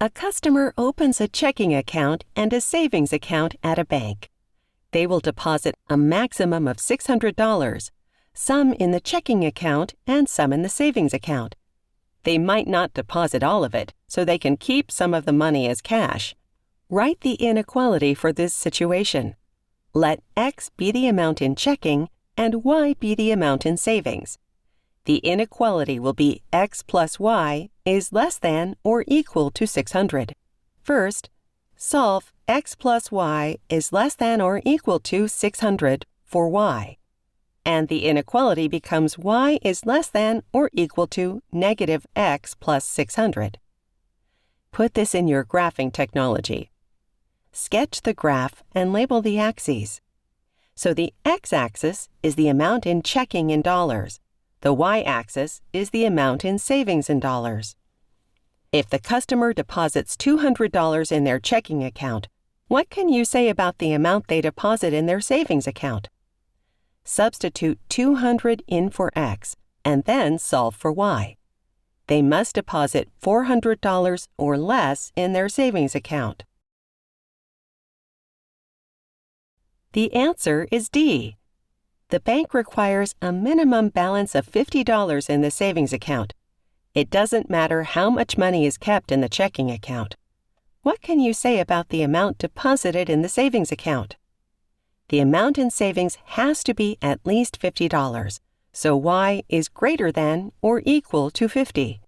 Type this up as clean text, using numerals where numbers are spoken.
A customer opens a checking account and a savings account at a bank. They will deposit a maximum of $600, some in the checking account and some in the savings account. They might not deposit all of it, so they can keep some of the money as cash. Write the inequality for this situation. Let X be the amount in checking and Y be the amount in savings. The inequality will be X plus Y is less than or equal to 600. First, solve X plus Y is less than or equal to 600 for Y. And the inequality becomes Y is less than or equal to negative X plus 600. Put this in your graphing technology. Sketch the graph and label the axes. So the x-axis is the amount in checking in dollars. The y-axis is the amount in savings in dollars. If the customer deposits $200 in their checking account, what can you say about the amount they deposit in their savings account? Substitute 200 in for x and then solve for y. They must deposit $400 or less in their savings account. The answer is D. The bank requires a minimum balance of $50 in the savings account. It doesn't matter how much money is kept in the checking account. What can you say about the amount deposited in the savings account? The amount in savings has to be at least $50, so Y is greater than or equal to 50.